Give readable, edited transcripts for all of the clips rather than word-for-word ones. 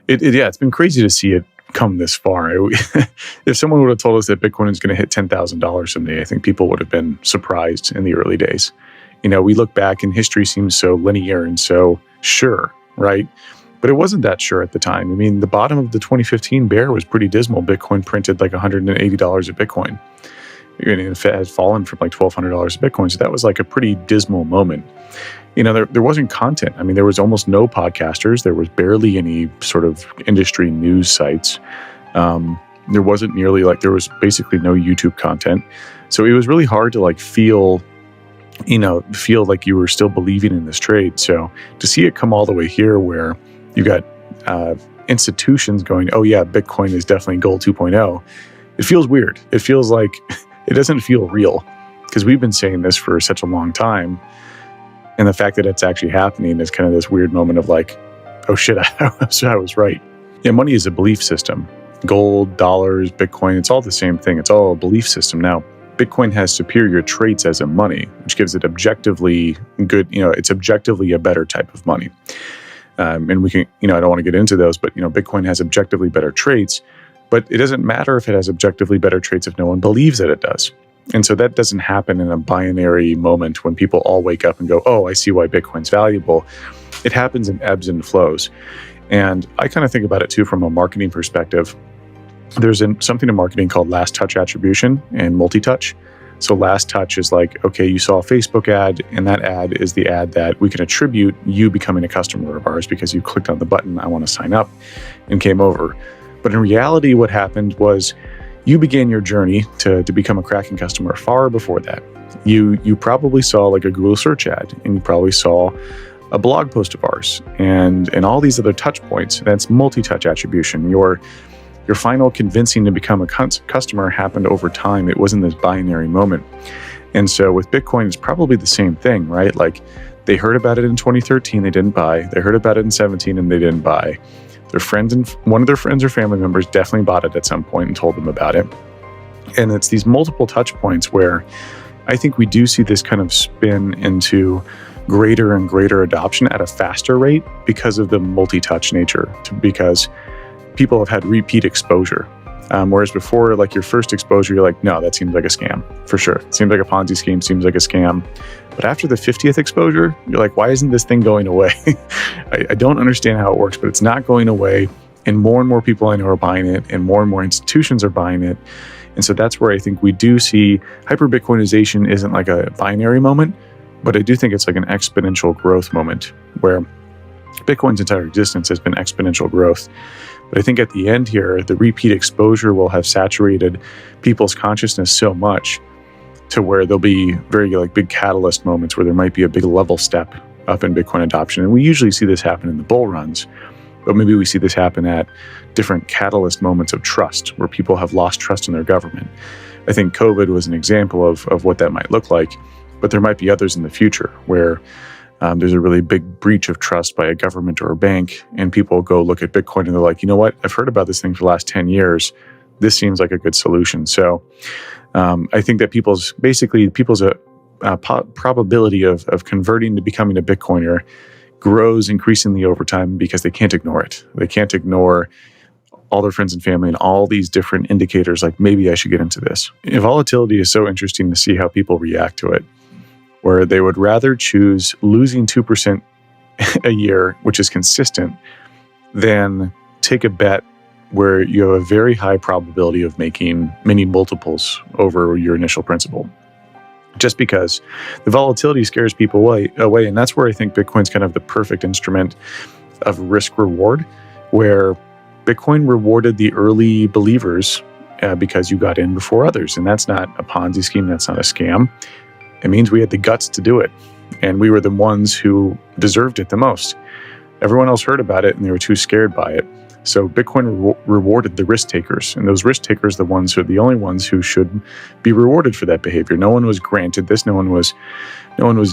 It's been crazy to see it come this far. If someone would have told us that Bitcoin is going to hit $10,000 someday, I think people would have been surprised in the early days. We look back and history seems so linear and so sure, right? But it wasn't that sure at the time. I mean, the bottom of the 2015 bear was pretty dismal. Bitcoin printed like $180 a Bitcoin. It had fallen from like $1,200 a Bitcoin. So that was like a pretty dismal moment. There wasn't content. I mean, there was almost no podcasters. There was barely any sort of industry news sites. There wasn't nearly there was basically no YouTube content. So it was really hard to feel like you were still believing in this trade. So to see it come all the way here where you got institutions going, oh yeah, Bitcoin is definitely gold 2.0, it feels weird. It feels like it doesn't feel real because we've been saying this for such a long time. And the fact that it's actually happening is kind of this weird moment of oh shit, I was right. Yeah, money is a belief system. Gold, dollars, Bitcoin, it's all the same thing. It's all a belief system. Now, Bitcoin has superior traits as a money, which gives it objectively good, it's objectively a better type of money. And we can, I don't want to get into those, but, Bitcoin has objectively better traits, but it doesn't matter if it has objectively better traits if no one believes that it does. And so that doesn't happen in a binary moment when people all wake up and go, oh, I see why Bitcoin's valuable. It happens in ebbs and flows. And I kind of think about it too from a marketing perspective. There's something in marketing called last touch attribution and multitouch. So last touch is okay, you saw a Facebook ad, and that ad is the ad that we can attribute you becoming a customer of ours because you clicked on the button, I want to sign up, and came over. But in reality, what happened was you began your journey to become a Kraken customer far before that. You probably saw a Google search ad, and you probably saw a blog post of ours, and all these other touch points. That's multi-touch attribution. Your final convincing to become a customer happened over time. It wasn't this binary moment. And so with Bitcoin, it's probably the same thing, right? They heard about it in 2013, they didn't buy. They heard about it in 17 and they didn't buy. Their friends and one of their friends or family members definitely bought it at some point and told them about it. And it's these multiple touch points where I think we do see this kind of spin into greater and greater adoption at a faster rate because of the multi-touch nature, because people have had repeat exposure. Whereas before, your first exposure, you're no, that seems like a scam, for sure. It seems like a Ponzi scheme, seems like a scam. But after the 50th exposure, you're why isn't this thing going away? I don't understand how it works, but it's not going away. And more people I know are buying it, and more institutions are buying it. And so that's where I think we do see hyper-Bitcoinization isn't a binary moment, but I do think it's an exponential growth moment where Bitcoin's entire existence has been exponential growth. But I think at the end here, the repeat exposure will have saturated people's consciousness so much to where there'll be very big catalyst moments where there might be a big level step up in Bitcoin adoption. And we usually see this happen in the bull runs, but maybe we see this happen at different catalyst moments of trust where people have lost trust in their government. I think COVID was an example of what that might look like, but there might be others in the future where there's a really big breach of trust by a government or a bank, and people go look at Bitcoin and they're you know what? I've heard about this thing for the last 10 years. This seems like a good solution. So I think that people's probability of converting to becoming a Bitcoiner grows increasingly over time because they can't ignore it. They can't ignore all their friends and family and all these different indicators maybe I should get into this. Volatility is so interesting to see how people react to it, where they would rather choose losing 2% a year, which is consistent, than take a bet where you have a very high probability of making many multiples over your initial principal. Just because the volatility scares people away. And that's where I think Bitcoin's kind of the perfect instrument of risk reward, where Bitcoin rewarded the early believers because you got in before others. And that's not a Ponzi scheme. That's not a scam. It means we had the guts to do it. And we were the ones who deserved it the most. Everyone else heard about it and they were too scared by it. So Bitcoin rewarded the risk takers, and those risk takers are the only ones who should be rewarded for that behavior. No one was granted this. No one was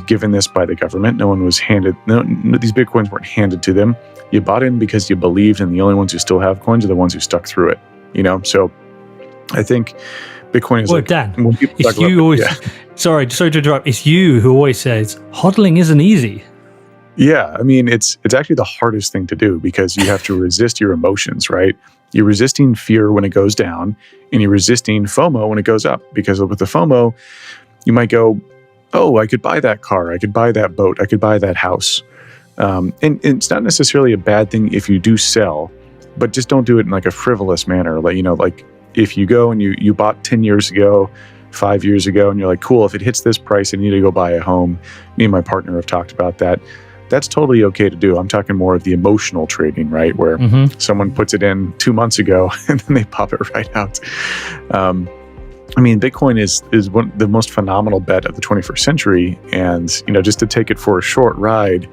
given this by the government. No one was handed. These Bitcoins weren't handed to them. You bought in because you believed, and the only ones who still have coins are the ones who stuck through it. So I think Bitcoin is Dan, it's you always. Yeah. Sorry to interrupt. It's you who always says hodling isn't easy. Yeah, I mean, it's actually the hardest thing to do because you have to resist your emotions, right? You're resisting fear when it goes down, and you're resisting FOMO when it goes up. Because with the FOMO, you might go, "Oh, I could buy that car, I could buy that boat, I could buy that house." And it's not necessarily a bad thing if you do sell, but just don't do it in like a frivolous manner. Like, like if you go and you bought 10 years ago, 5 years ago, and you're like, cool, if it hits this price, I need to go buy a home. Me and my partner have talked about that. That's totally okay to do. I'm talking more of the emotional trading, right? Where someone puts it in 2 months ago and then they pop it right out. I mean, Bitcoin is the most phenomenal bet of the 21st century. And, just to take it for a short ride,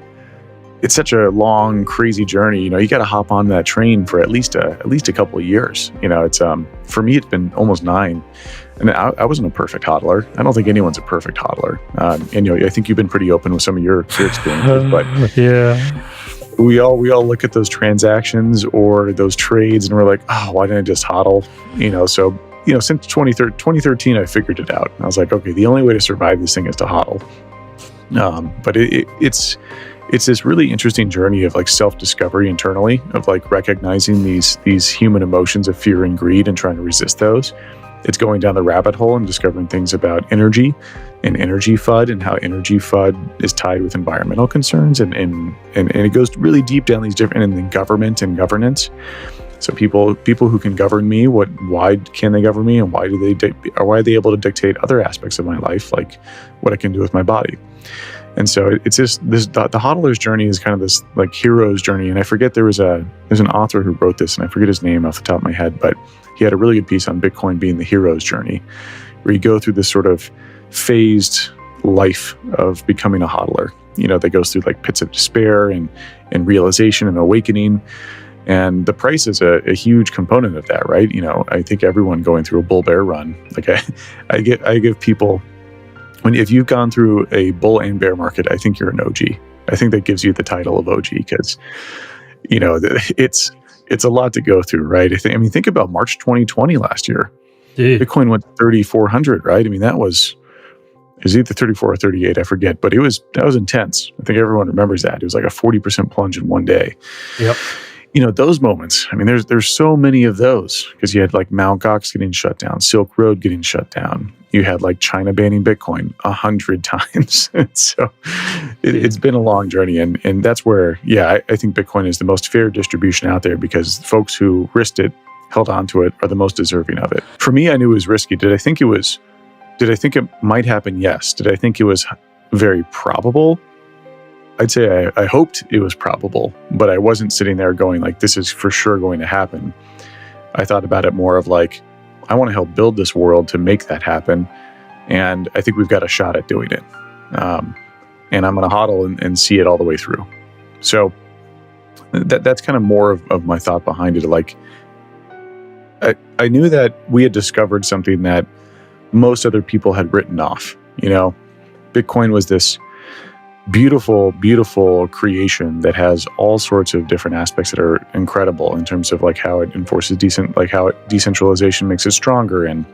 it's such a long, crazy journey. You got to hop on that train for at least a couple of years. It's for me, it's been almost 9. And I wasn't a perfect hodler. I don't think anyone's a perfect hodler. And I think you've been pretty open with some of your experiences. But yeah, we all look at those transactions or those trades, and we're like, oh, why didn't I just hodl? So since 2013, I figured it out. I was like, okay, the only way to survive this thing is to hodl. But it's this really interesting journey of like self-discovery internally, of like recognizing these human emotions of fear and greed and trying to resist those. It's going down the rabbit hole and discovering things about energy and energy FUD and how energy FUD is tied with environmental concerns. And it goes really deep down these different, and then government and governance. So people who can govern me, why can they govern me, and why are they able to dictate other aspects of my life, like what I can do with my body? And so it's just the hodler's journey is kind of this like hero's journey. And I forget there's an author who wrote this, and I forget his name off the top of my head, but he had a really good piece on Bitcoin being the hero's journey, where you go through this sort of phased life of becoming a hodler. That goes through like pits of despair and realization and awakening. And the price is a huge component of that, right? I think everyone going through a bull bear run, like I give people, if you've gone through a bull and bear market, I think you're an OG. I think that gives you the title of OG because, it's a lot to go through, right? Think about March 2020 last year. Dude. Bitcoin went 3,400, right? It was either 34 or 38, I forget, but that was intense. I think everyone remembers that. It was like a 40% plunge in one day. Yep. Those moments, there's so many of those, because you had like Mt. Gox getting shut down, Silk Road getting shut down. You had like China banning Bitcoin 100 times. So it's been a long journey. And that's where, I think Bitcoin is the most fair distribution out there, because folks who risked it, held on to it, are the most deserving of it. For me, I knew it was risky. Did I think it might happen? Yes. Did I think it was very probable? I'd say I hoped it was probable, but I wasn't sitting there going like, this is for sure going to happen. I thought about it more of like, I want to help build this world to make that happen. And I think we've got a shot at doing it. And I'm going to hodl and see it all the way through. So that's kind of more of my thought behind it. Like, I knew that we had discovered something that most other people had written off. Bitcoin was this beautiful, beautiful creation that has all sorts of different aspects that are incredible in terms of like how it enforces decentralization makes it stronger, and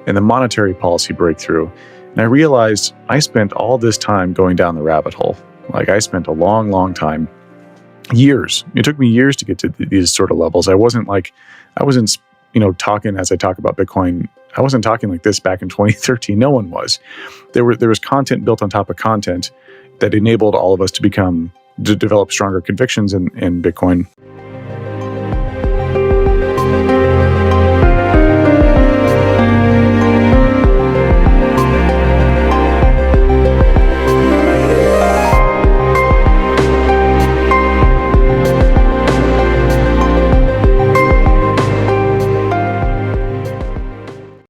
the monetary policy breakthrough. And I realized I spent all this time going down the rabbit hole. Like I spent a long, long time, years. It took me years to get to these sort of levels. I wasn't talking as I talk about Bitcoin. I wasn't talking like this back in 2013. No one was. There was content built on top of content that enabled all of us to develop stronger convictions in Bitcoin.